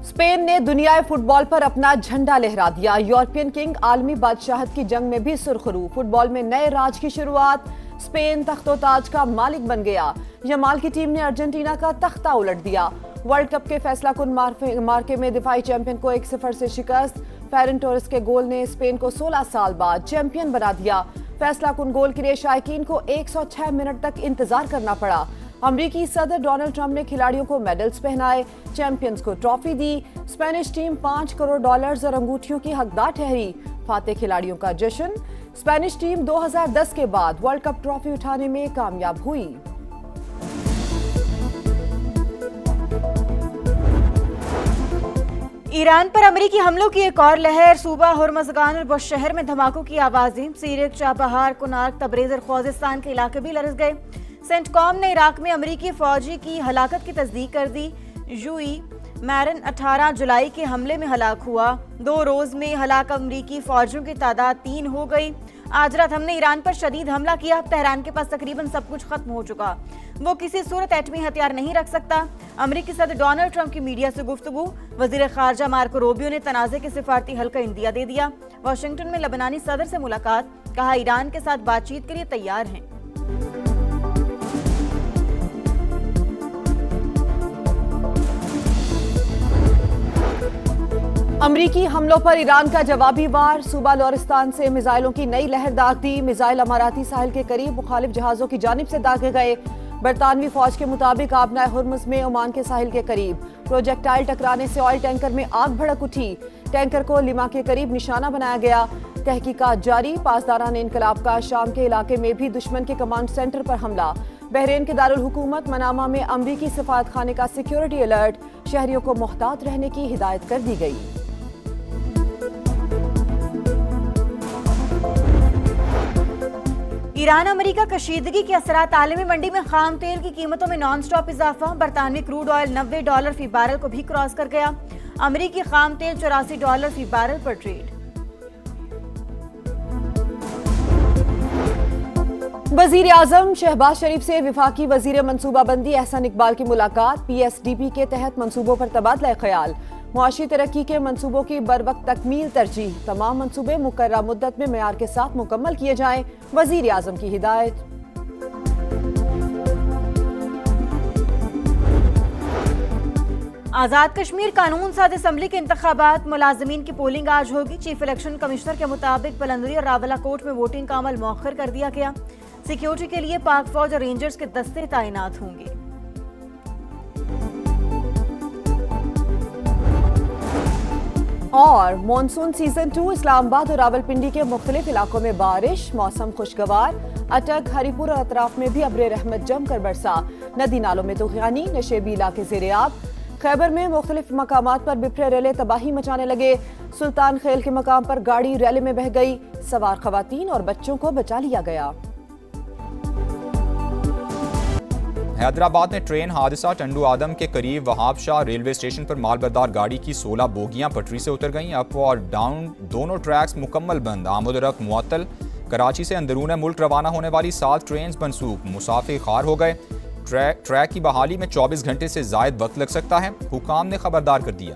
Spain ने दुनियाई football पर अपना झंडा लहरा दिया। यूरोपियन किंग आलमी बादशाहत की जंग में भी सुर्खरू। फुटबॉल में नए राज की शुरुआत। स्पेन तख्तो-ताज का मालिक बन गया। यमाल की टीम ने अर्जेंटीना का तख्ता उलट दिया। वर्ल्ड कप के फैसला कुन मार्के में दिफाई चैंपियन को 1-0 से शिकस्त। फेरन टोरेस के गोल ने स्पेन को 16 साल बाद चैंपियन बना दिया। फैसला कुन गोल के लिए शायकीन को 106 मिनट तक इंतजार करना पड़ा। अमरीकी सदर डोनाल्ड ट्रंप ने खिलाड़ियों को मेडल्स पहनाए, चैंपियंस को ट्रॉफी दी। स्पेनिश टीम $5 करोड़ और अंगूठियों की हकदार ठहरी। फाते खिलाड़ियों का जश्न। स्पेनिश टीम 2010 के बाद वर्ल्ड कप ट्रॉफी उठाने में कामयाब हुई। ईरान पर अमेरिकी हमलों की एक और लहर। सूबा हुर्मज़गान और बुशहर में धमाकों की आवाजें। सीरिक, चाबहार, कुनार्क, तबरेज और खोजिस्तान के इलाके भी लरज़ गए। सेंटकॉम ने इराक में अमेरिकी फौजी की हलाकत की तस्दीक कर दी। यूई मैरन 18 जुलाई के हमले में हलाक हुआ। 2 रोज में हलाक अमेरिकी फौजियों की तादाद 3 हो गई। आज रात हमने ईरान पर शदीद हमला किया। तेहरान के पास तकरीबन सब कुछ खत्म हो चुका। वो किसी सूरत एटमी हथियार नहीं रख सकता। अमेरिकी सदर डोनाल्ड ट्रंप की मीडिया से गुफ्तगू। वजीर खारजा मार्को रूबियो ने तनाज़े के सिफारती हल का इंदिया दे दिया। वाशिंगटन में लबनानी सदर से मुलाकात। कहा ईरान के साथ बातचीत के लिए तैयार हैं। अमरीकी हमलों पर ईरान का जवाबी वार। सूबा लोरिस्तान से मिसाइलों की नई लहर दाग दी। मिसाइल अमाराती साहिल के करीब मुखालिफ जहाजों की जानिब से दागे गए। बरतानवी फौज के मुताबिक आबनाए हुर्मुज़ में ओमान के साहिल के करीब प्रोजेक्टाइल टकराने से ऑयल टैंकर में आग भड़क उठी। टैंकर को लिमा के करीब निशाना बनाया गया। तहकीकात जारी। पासदारान इनकलाब का शाम के इलाके में भी दुश्मन के कमांड सेंटर पर हमला। बहरीन के दारुल हुकूमत मनामा में अमरीकी सफारत खाने का सिक्योरिटी अलर्ट। शहरियों को मुहतात रहने की हिदायत कर दी गई। ईरान अमेरिका कशीदगी के असरात। आलमी मंडी में खाम तेल की कीमतों में नॉन स्टॉप इजाफा। बरतानवी क्रूड ऑयल $90 फी बैरल को भी क्रॉस कर गया। अमेरिकी खाम तेल $84 फी बैरल पर ट्रेड। वजीर आजम शहबाज शरीफ से विफाकी वजीर मनसूबाबंदी एहसन इकबाल की मुलाकात। PSDP के तहत मनसूबों पर तबादला ख्याल। मुआशी तरक्की के मनसूबों की बरवक्त तकमील तरजीह। तमाम मनसूबे मुकर्रर मुद्दत में मेयार के साथ मुकम्मल किए जाएं। वजीर आजम की हिदायत। आजाद कश्मीर कानून साज असम्बली के इंतखाबात। मुलाजमीन की पोलिंग आज होगी। चीफ इलेक्शन कमिश्नर के मुताबिक बुलंदरी और रावलाकोट में वोटिंग का अमल मौखर कर दिया गया। सिक्योरिटी के लिए पाक फौज और रेंजर्स के दस्ते तैनात होंगे। और मॉनसून सीजन 2 इस्लामाबाद और रावलपिंडी के मुख्तलिफ इलाकों में बारिश। मौसम खुशगवार। अटक, हरिपुर और अतराफ में भी अब्रे रहमत जमकर बरसा। नदी नालों में तूफानी। नशेबी इलाके ज़ेर-ए-आब। खैबर में मुख्तलिफ मकामात पर बिखरे रेले तबाही मचाने लगे। सुल्तान खेल के मकाम पर गाड़ी रैली में बह गई। सवार खवातीन और बच्चों को बचा लिया गया। हैदराबाद में ट्रेन हादसा। टंडू आदम के करीब वहाब शाह रेलवे स्टेशन पर मालबरदार गाड़ी की 16 बोगियां पटरी से उतर गईं। अप और डाउन दोनों ट्रैक्स मुकम्मल बंद। आमद-ओ-रफ्त मुअत्तल। कराची से अंदरून मुल्क रवाना होने वाली 7 ट्रेन मनसूख। मुसाफिर खार हो गए। ट्रैक की बहाली में 24 घंटे से जायद वक्त लग सकता है। हुकाम ने खबरदार कर दिया।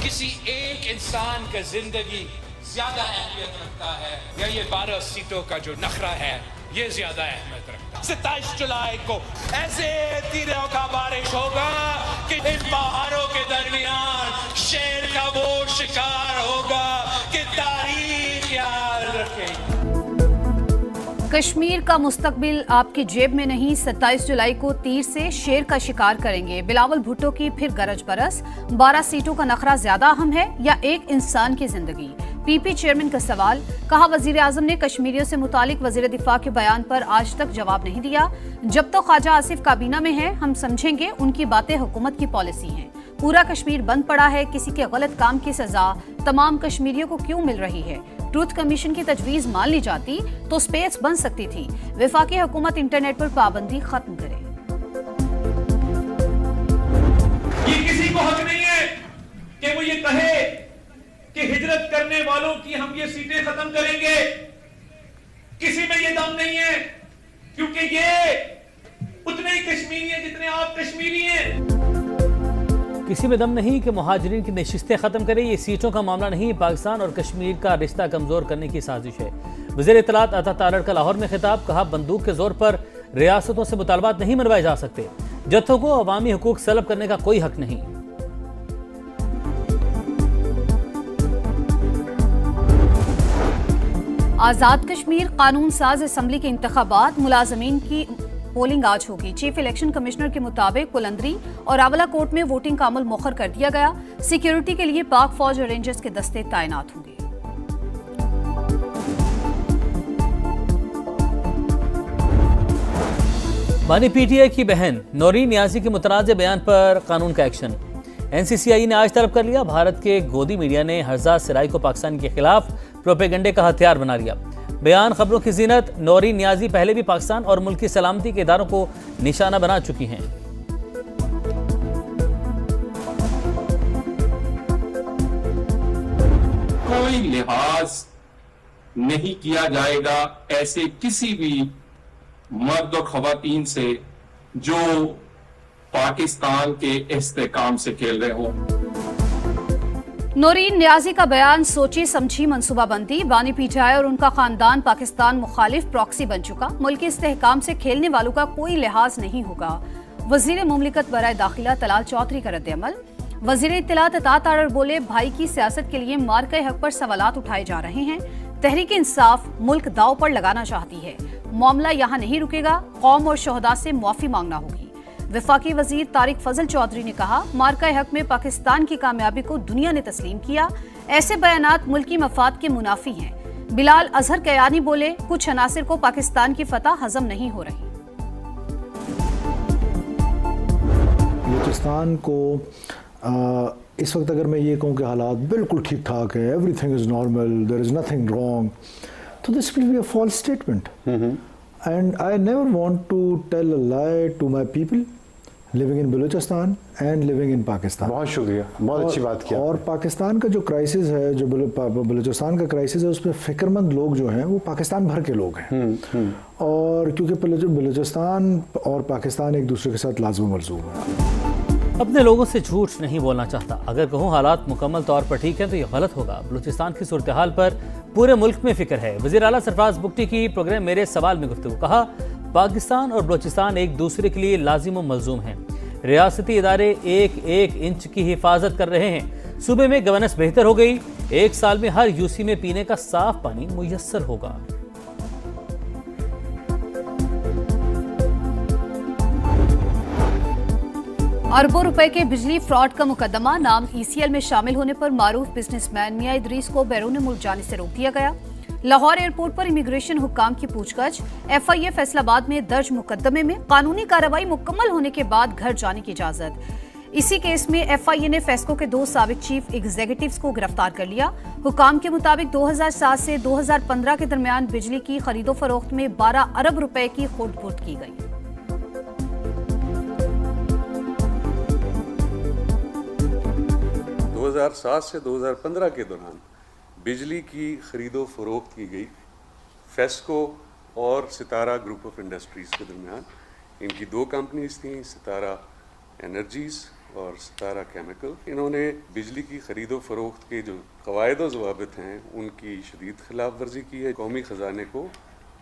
किसी एक इंसान का जिंदगी ज्यादा अहमियत रखता है या ये 12 सीटों का जो नखरा है ये ज्यादा अहमियत रखता है। 27 जुलाई को ऐसे तीरों का बारिश होगा कि इन पहाड़ों के दरमियान शेर का वो शिकार होगा कि तारीख याद रखेगी। कश्मीर का मुस्तकबिल आपकी जेब में नहीं। 27 जुलाई को तीर से शेर का शिकार करेंगे। बिलावल भुट्टो की फिर गरज बरस। 12 सीटों का नखरा ज्यादा अहम है या एक इंसान की जिंदगी? पीपी चेयरमैन का सवाल। कहा वजीर आजम ने कश्मीरियों से मुतालिक वजीर दिफा के बयान पर आज तक जवाब नहीं दिया। जब तक ख्वाजा आसिफ काबीना में है हम समझेंगे उनकी बातें हुकूमत की पॉलिसी हैं। पूरा कश्मीर बंद पड़ा है। किसी के गलत काम की सजा तमाम कश्मीरियों को क्यों मिल रही है? ट्रूथ कमीशन की तजवीज मान ली जाती तो स्पेस बन सकती थी। वफाकी हुकूमत इंटरनेट पर पाबंदी खत्म करे। ये किसी को हक नहीं है कि वो ये कहे कि हिजरत करने वालों की हम ये सीटें खत्म करेंगे, किसी में ये दम नहीं है, क्योंकि ये उतने ही कश्मीरी हैं जितने आप कश्मीरी हैं। किसी में दम नहीं कि मुहाजिरीन की नशिस्तें ख़त्म करें। ये सीटों का मामला नहीं, पाकिस्तान और कश्मीर का रिश्ता कमज़ोर करने की साजिश है। वज़ीर इत्तलात अता तारड़ का लाहौर में खिताब, कहा बंदूक के जोर पर रियासतों से मुतालबात नहीं मनवाए जा सकते, जत्थों को अवामी हुकूक सलब करने का कोई हक नहीं। आज़ाद कश्मीर कानून साज असम्बली के इंतखाबात, मुलाजमीन की पोलिंग आज होगी। चीफ इलेक्शन कमिश्नर के मुताबिक बुलंदरी और आंवला कोर्ट में वोटिंग का अमल मुखर कर दिया गया। सिक्योरिटी के लिए पाक फौज और रेंजर्स के दस्ते तैनात होंगे। बानी पीटीआई की बहन नौरीन नियाजी के मुतनाज़ बयान पर कानून का एक्शन। एनसीसीआई ने आज तलब कर लिया। भारत के गोदी मीडिया ने हरजाद सराय को पाकिस्तान के खिलाफ प्रोपेगेंडे का हथियार बना लिया। बयान खबरों की जीनत, नौरीन नियाजी पहले भी पाकिस्तान और मुल्क की सलामती के इदारों को निशाना बना चुकी हैं। कोई लिहाज नहीं किया जाएगा ऐसे किसी भी मर्द और खवातीन से जो पाकिस्तान के इस्तेकाम से खेल रहे हों। नौरीन नियाजी का बयान सोची समझी मंसूबाबंदी। बानी पीटीआई और उनका खानदान पाकिस्तान मुखालिफ प्रॉक्सी बन चुका। मुल्क के इस्तेहकाम से खेलने वालों का कोई लिहाज नहीं होगा। वजीर मुमलिकत बराए दाखिला तलाल चौधरी का रद्द-ए-अमल। वजीर इत्तलात अता तारड़ बोले, भाई की सियासत के लिए मार्के हक पर सवालात उठाए जा रहे हैं। तहरीक इंसाफ मुल्क दाव पर लगाना चाहती है। मामला यहाँ नहीं रुकेगा, कौम और शोहदा से मुआफी मांगना होगी। वफाकी वजीर तारिक फजल चौधरी ने कहा, मार्का हक में पाकिस्तान की कामयाबी को दुनिया ने तस्लीम किया। ऐसे बयानात मुल्की मफाद के मुनाफी हैं। बिलाल अजहर कयानी बोले, कुछ अनासिर को पाकिस्तान की फतह हजम नहीं हो रही। बलूचिस्तान को इस वक्त अगर मैं ये कहूँ कि हालात बिल्कुल ठीक ठाक है, everything is normal, there is nothing wrong, तो this will be a false statement. And I never want to tell a lie to my people living in Balochistan and living in Pakistan. बहुत शुक्रिया, बहुत अच्छी बात किया। और पाकिस्तान का जो क्राइसिस है, जो बलूचिस्तान का क्राइसिस है, उसमें फ़िक्रमंद लोग जो हैं वो पाकिस्तान भर के लोग हैं। और क्योंकि बलूचिस्तान और पाकिस्तान एक दूसरे के साथ लाज़िम मलज़ूम है। अपने लोगों से झूठ नहीं बोलना चाहता। अगर कहूँ हालात मुकम्मल तौर पर ठीक है तो ये गलत होगा। बलूचिस्तान की सूरत हाल पर पूरे मुल्क में फिक्र है। वज़ीर आला सरफराज बुगटी की प्रोग्राम मेरे सवाल में गुफ्तगू, कहा पाकिस्तान और बलूचिस्तान एक दूसरे के लिए लाजिम व मलजूम हैं। रियासती इदारे एक एक इंच की हिफाजत कर रहे हैं। सूबे में गवर्नेंस बेहतर हो गई। 1 साल में हर यूसी में पीने का साफ पानी मुयस्सर होगा। अरबों रुपए के बिजली फ्रॉड का मुकदमा। नाम ईसीएल में शामिल होने पर मारूफ बिजनेसमैन मियां इदरीस को बैरून मुल्क जाने से रोक दिया गया। लाहौर एयरपोर्ट पर इमिग्रेशन हुक्काम की पूछताछ। एफआईए फैसलाबाद में दर्ज मुकदमे में कानूनी कार्रवाई मुकम्मल होने के बाद घर जाने की इजाजत। इसी केस में एफआईए ने फेस्को के 2 साबिक चीफ एग्जीक्यूटिव्स को गिरफ्तार कर लिया। हुक्काम के मुताबिक 2007 से 2015 के दरमियान बिजली की खरीदो फरोख्त में 12 अरब रुपए की खुर्द-बुर्द की गई। 2007 से 2015 के दौरान बिजली की खरीदो फरोख्त की गई फेस्को और सितारा ग्रुप ऑफ इंडस्ट्रीज़ के दरमियान। इनकी 2 कंपनीज थीं, सितारा एनर्जीज़ और सितारा केमिकल। इन्होंने बिजली की खरीदो फरोख्त के जो क़वायद व ज़वाबित हैं उनकी शदीद खिलाफ वर्जी की है। कौमी ख़जाने को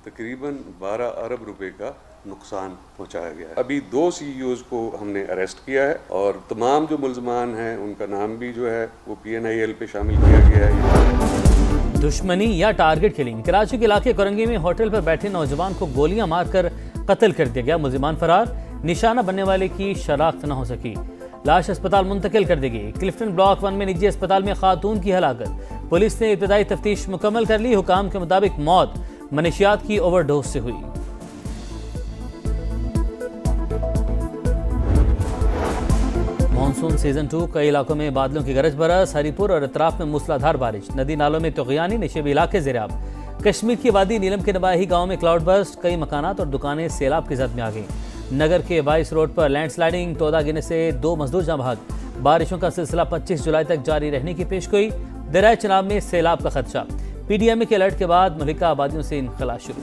तकरीबन 12 अरब रुपए का नुकसान पहुंचाया गया है। अभी 2 CEOs को हमने अरेस्ट किया है और तमाम जो मुल्ज़मान हैं उनका नाम भी जो है वो PNIL पे शामिल किया गया है। दुश्मनी या टारगेट किलिंग। कराची के इलाके कोरंगी में होटल पर बैठे नौजवान को गोलियां मारकर कत्ल कर दिया गया। मुल्ज़िमान फरार। निशाना बनने वाले की शनाख्त न हो सकी। लाश अस्पताल मुंतकिल कर दी गई। क्लिफ्टन ब्लॉक 1 में निजी अस्पताल में खातून की हलाकत। पुलिस ने इब्तदाई तफ्तीश मुकम्मल कर ली। हुकाम के मुताबिक मौत मनशियात की ओवरडोज से हुई। मानसून सीजन 2 कई इलाकों में बादलों की गरज बरस। हरीपुर और अतराफ में मूसलाधार बारिश। नदी नालों में तुग़यानी। निशेबी इलाके ज़ेराब। कश्मीर की वादी नीलम के नवाही गांव में क्लाउड बर्स्ट। कई मकानात और दुकानें सैलाब की जद में आ गईं। नगर के 22 रोड पर लैंडस्लाइडिंग। तोदा गिरने से 2 मजदूर जाँ भाग। बारिशों का सिलसिला 25 जुलाई तक जारी रहने की पेशगोई। दरिया चनाब में सैलाब का खदशा। PDMA के अलर्ट के बाद मलिका आबादियों से इनखला शुरू।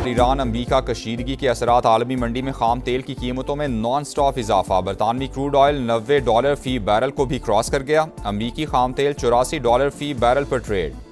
ईरान अमरीका कशीदगी के असरात आलमी मंडी में खाम तेल की कीमतों में नॉन स्टॉप इजाफा। बरतानवी क्रूड ऑयल $90 फी बैरल को भी क्रॉस कर गया। अमरीकी खाम तेल $84 फी बैरल पर ट्रेड।